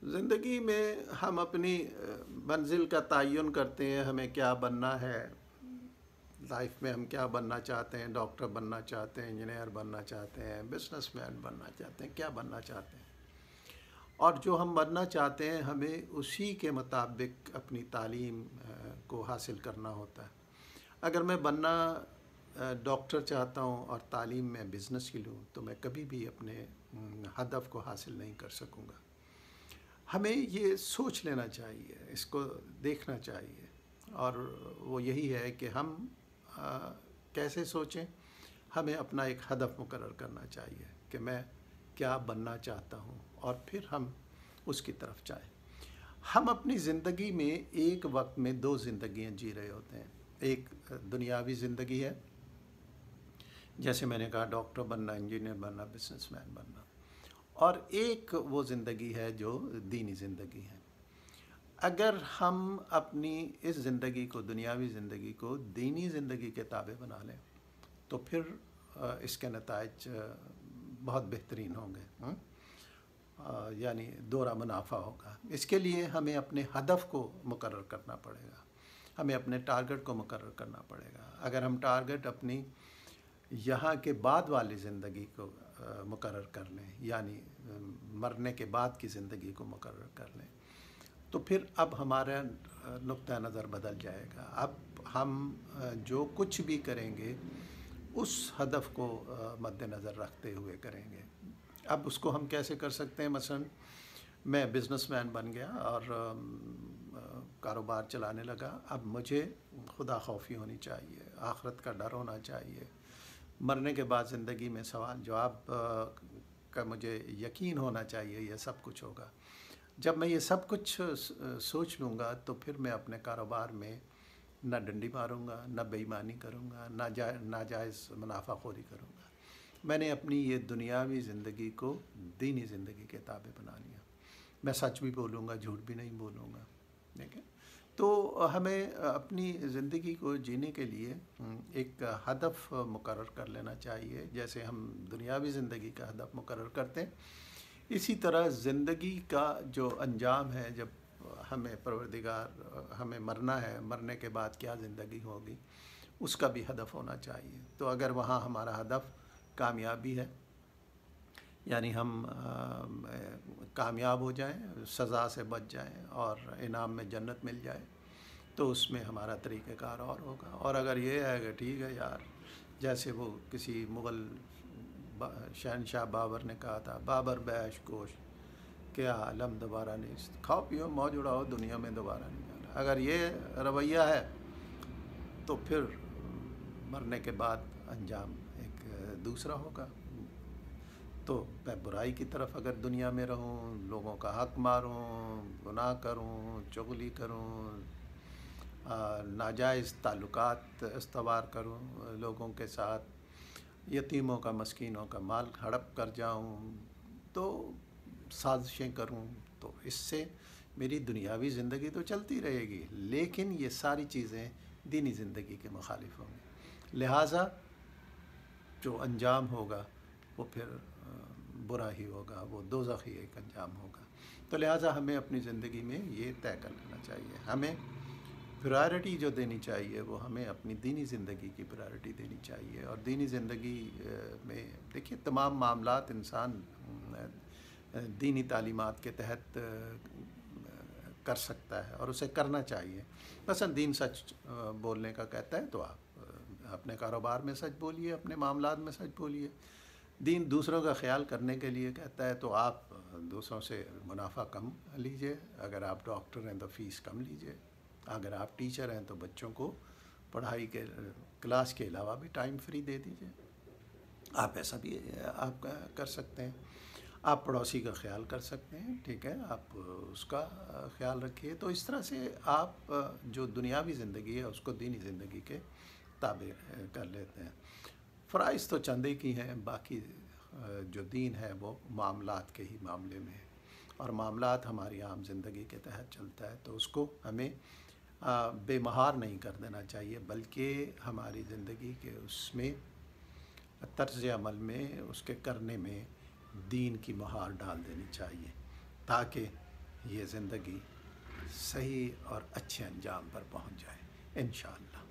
ज़िंदगी में हम अपनी मंज़िल का तयन करते हैं, हमें क्या बनना है, लाइफ में हम क्या बनना चाहते हैं। डॉक्टर बनना चाहते हैं, इंजीनियर बनना चाहते हैं, बिजनेसमैन बनना चाहते हैं, क्या बनना चाहते हैं। और जो हम बनना चाहते हैं हमें उसी के मुताबिक अपनी तालीम को हासिल करना होता है। अगर मैं बनना डॉक्टर चाहता हूँ और तालीम में बिज़नेस की लूँ तो मैं कभी भी अपने हदफ को हासिल नहीं कर सकूँगा। हमें ये सोच लेना चाहिए, इसको देखना चाहिए, और वो यही है कि हम कैसे सोचें। हमें अपना एक हदफ मुकर्रर करना चाहिए कि मैं क्या बनना चाहता हूँ, और फिर हम उसकी तरफ जाएं। हम अपनी ज़िंदगी में एक वक्त में दो ज़िंदगियाँ जी रहे होते हैं। एक दुनियावी ज़िंदगी है, जैसे मैंने कहा डॉक्टर बनना, इंजीनियर बनना, बिजनेसमैन बनना, और एक वो ज़िंदगी है जो दीनी ज़िंदगी है। अगर हम अपनी इस ज़िंदगी को, दुनियावी ज़िंदगी को दीनी ज़िंदगी के ताबे बना लें तो फिर इसके नताइज बहुत बेहतरीन होंगे। यानी दोहरा मुनाफा होगा। इसके लिए हमें अपने हदफ को मुकर्रर करना पड़ेगा, हमें अपने टारगेट को मुकर्रर करना पड़ेगा। अगर हम टारगेट अपनी यहाँ के बाद वाली ज़िंदगी को मुकर्रर कर लें, यानी मरने के बाद की ज़िंदगी को मुकर्रर कर लें, तो फिर अब हमारा नुक्ता नज़र बदल जाएगा। अब हम जो कुछ भी करेंगे उस हदफ को मद्देनज़र रखते हुए करेंगे। अब उसको हम कैसे कर सकते हैं? मसलन मैं बिज़नेसमैन बन गया और कारोबार चलाने लगा। अब मुझे खुदा खौफी होनी चाहिए, आखिरत का डर होना चाहिए, मरने के बाद ज़िंदगी में सवाल जवाब का मुझे यकीन होना चाहिए, ये सब कुछ होगा। जब मैं ये सब कुछ सोच लूँगा तो फिर मैं अपने कारोबार में ना डंडी मारूँगा, ना बेईमानी करूँगा, ना नाजायज़ मुनाफाखोरी करूँगा। मैंने अपनी ये दुनियावी ज़िंदगी को दीनी ज़िंदगी के ताबे बना लिया। मैं सच भी बोलूँगा, झूठ भी नहीं बोलूँगा। ठीक है? तो हमें अपनी ज़िंदगी को जीने के लिए एक हदफ मुकर्रर कर लेना चाहिए। जैसे हम दुनियावी ज़िंदगी का हदफ मुकर्रर करते हैं, इसी तरह ज़िंदगी का जो अंजाम है, जब हमें परवरदिगार हमें मरना है, मरने के बाद क्या ज़िंदगी होगी, उसका भी हदफ होना चाहिए। तो अगर वहाँ हमारा हदफ कामयाबी है, यानी हम कामयाब हो जाएं, सज़ा से बच जाएं और इनाम में जन्नत मिल जाए, तो उसमें हमारा तरीक़ेकार और होगा। और अगर ये है कि ठीक है यार, जैसे वो किसी मुग़ल शहनशाह बाबर ने कहा था, बाबर बैश गोश क्या आलम दोबारा नहीं, खाओ पियो मौज उड़ाओ, दुनिया में दोबारा नहीं आना। अगर ये रवैया है तो फिर मरने के बाद अंजाम एक दूसरा होगा। तो मैं बुराई की तरफ अगर दुनिया में रहूं, लोगों का हक मारूं, गुनाह करूं, चुगली करूं, नाजायज़ ताल्लुकात इस्तवार करूं लोगों के साथ, यतीमों का, मस्कीनों का माल हड़प कर जाऊं, तो साजिशें करूं, तो इससे मेरी दुनियावी ज़िंदगी तो चलती रहेगी, लेकिन ये सारी चीज़ें दीनी ज़िंदगी के मुखालिफ होंगी। लिहाजा जो अंजाम होगा वो फिर बुरा ही होगा, वो दोज़खी एक अंजाम होगा। तो लिहाजा हमें अपनी ज़िंदगी में ये तय कर लेना चाहिए। हमें प्रायोरिटी जो देनी चाहिए वो हमें अपनी दीनी ज़िंदगी की प्रायोरिटी देनी चाहिए। और दीनी ज़िंदगी में देखिए तमाम मामलात इंसान दीनी तालीमात के तहत कर सकता है और उसे करना चाहिए। मसलन दीन सच बोलने का कहता है तो आप अपने कारोबार में सच बोलिए, अपने मामलात में सच बोलिए। दीन दूसरों का ख्याल करने के लिए कहता है तो आप दूसरों से मुनाफा कम लीजिए। अगर आप डॉक्टर हैं तो फ़ीस कम लीजिए, अगर आप टीचर हैं तो बच्चों को पढ़ाई के क्लास के अलावा भी टाइम फ्री दे दीजिए। आप ऐसा भी आप कर सकते हैं। आप पड़ोसी का ख्याल कर सकते हैं, ठीक है, आप उसका ख्याल रखिए। तो इस तरह से आप जो दुनियावी ज़िंदगी है उसको दीनी ज़िंदगी के ताबे कर लेते हैं। फ़राइज़ तो चंद ही की हैं, बाकी जो दीन है वो मामलात के ही मामले में है, और मामलात हमारी आम ज़िंदगी के तहत चलता है, तो उसको हमें बेमहार नहीं कर देना चाहिए, बल्कि हमारी ज़िंदगी के उसमें तर्ज़ अमल में, उसके करने में दीन की महार डाल देनी चाहिए, ताकि یہ زندگی صحیح اور اچھے انجام پر پہنچ جائے انشاءاللہ.